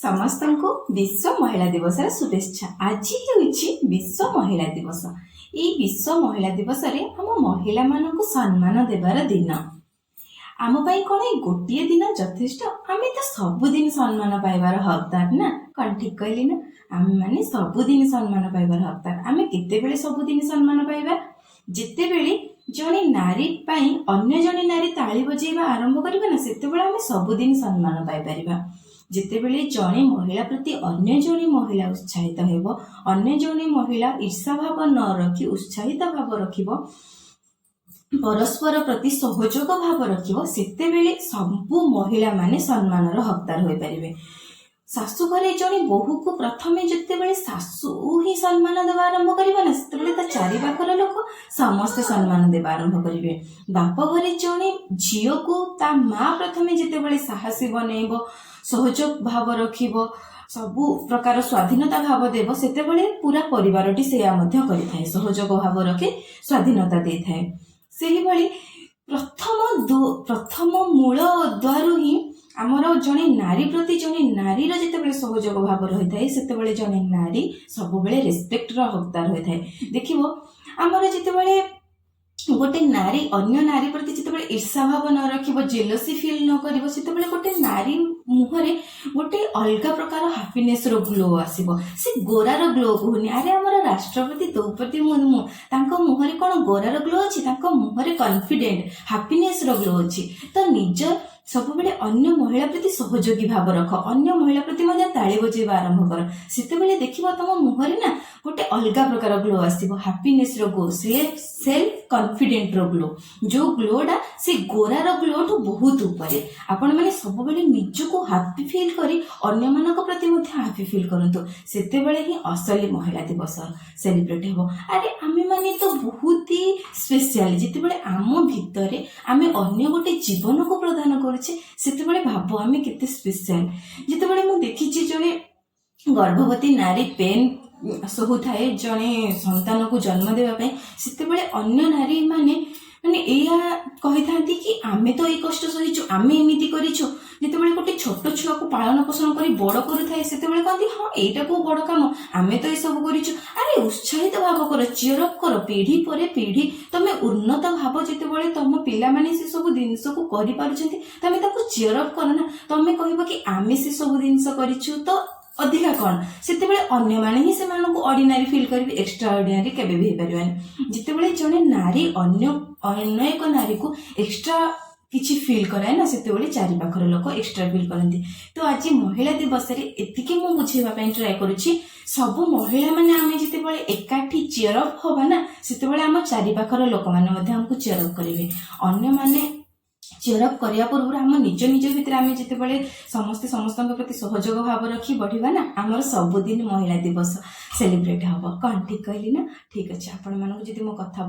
समस्त को विश्व महिला दिवस शुभेच्छा। आज हूँ विश्व महिला दिवस। ये विश्व महिला दिवस रे हम महिला मान को सम्मान देवार दिन। आम कौन गोटे दिन यथेष्ट? आम तो सबुदिन सम्मान पाइबार हकदार ना। कौन ठीक कहली ना? आम मैंने सबुदिन सम्मान पाइबार हकदार। आम केतेबेले सबुदिन सम्मान पाइबा जितेबेले जड़े नारी अन्य जड़े नारी ताली बजेबा आरंभ करबा ना, सेतेबेले आम सबुदिन सम्मान पाई परिबा। जितेबेले जड़े महिला प्रति अन्य जड़े महिला उत्साहित हेबो, अन्य जड़े महिला ईर्षा भाव न रखी उत्साहित भाव रखिबो, परस्पर प्रति सहयोग भाव रखिबो, सेतेबेले सबु महिला माने सम्मानर हकदार होई परिबे। शाशु घरे जड़े बहु को प्रथमे जितेबेले शाशु ही सम्मान देवा आरंभ करिबा ना, सेतेबेले ता चारि पाखर लोक समस्ते सम्मान देवा आरंभ करिबे। बाप घरे जड़े झियो को ता माँ प्रथमे जितेबेले साहसी बनैबो, सहयोग भाव रखिबो, सबु प्रकार स्वाधीनता भाव देव, सेतेबेले पूरा परिवारटी सेया मध्य करिथाय, सहयोग भाव रखि स्वाधीनता देथाय। सेही भली प्रथम मूल द्वारु ही आमर जड़े नारी प्रति जड़े नारीर जितेबेले सहयोग भाव रही थाए, सेतेबेले जड़े नारी सबुबेले रेस्पेक्टर हकदार होई थाए। देखिबो आमर जितेबेले गोटे नारी अन्य नारी प्रति जितेबेले ईर्षा भाव न रखिबो, जेलसी फील न करिबो, सेतेबेले गोटे नारी मुहरे गोटे अलग प्रकार हैप्पीनेस रो ग्लो आसीबो। से गोरार ग्लो कहूनी, अरे हमर राष्ट्रपति द्रौपदी मुर्मू तांको मुहरे कोन गोरार ग्लो अछि? तांको मुहरे कॉन्फिडेंट हैप्पीनेस रो ग्लो अछि। तो निज सबुबेले अन्य महिला प्रति सहयोगी भाव रख, अन्य महिला प्रति मध्य ताली बजेबा आरंभ कर, सेतेबेले देखिबो तम मुहरे ना गोटे अलग प्रकार ग्लो आसीबो, हैप्पीनेस रो ग्लो, सेल्फ कॉन्फिडेंट रो ग्लो। जो ग्लोडा से गोरार ग्लो ठू बहुत ऊपर। आपण माने सबुबेले निजको हैप्पी फील करी अन्य मानक प्रति मध्य हैप्पी फील करंतु, सेतेबेले ही असली महिला दिवस सेलिब्रेट हेबो। अरे आमे माने तो बहुत ही स्पेशल, जितेबेले आम भितरे आमे अन्य गोटे जीवन को प्रदान करूचे, सेतेबेले भाबो आमे केते स्पेशल। जितेबेले मु देखिछि जने गर्भवती नारी पेन सहु थाए जने संतान को जन्म देवा पई, सेतेबेले अन्य नारी माने माने एया कहि थांती कि आमे तो ए कष्ट सहिछु, आमे एमिति करिछु। जितेबेले गोटे छोट छुआ को पालन पोषण करी बड़ करू थाए, सेतेबेले कहती हाँ एटा को बड़ काम, आमे तो ए सब करिछु। अरे उत्साहित भाव कर, चीयर अप कर, पीढ़ी परे पीढ़ी तमे उन्नत भाव, जितेबेले तम पिला माने से सब जिनिस को करि पारुछन्ती, तमे ताको चीयर अप कर ना। तमे कहिबो कि आमे से सब जिनिस करिछु तो अधिका कौन, सेतेबेले अन्य माने ही से मानको ऑर्डिनरी फील करिवे, एक्स्ट्रा ऑर्डिनरी केबे भी परिवानी। जितेबेले जने नारी अन्य एक नारी को एक्स्ट्रा किछि फील कराए ना, सेतेबेले चारि पाखर लोक एक्स्ट्रा फील करंती। तो आज महिला दिवस रे एतिके मु बुझेबा पई ट्राई करूछि, सब महिला माने आमे जितेबेले एकाठी चीयर अप होबा ना, सेतेबेले हम चारि पाखर लोक माने मध्ये हमकु चीयर अप करिवे। अन्य माने चीयर अप करिया पूर्व आम निज निज भितर आम जितेबेले समस्ते समस्तक प्रति सहयोग भाव रखी बढ़िबा ना, आमर सबुदिन महिला दिवस सेलिब्रेट हबो। कौन ठीक कहली ना? ठीक अच्छे। आपण मानक जदि मो कथा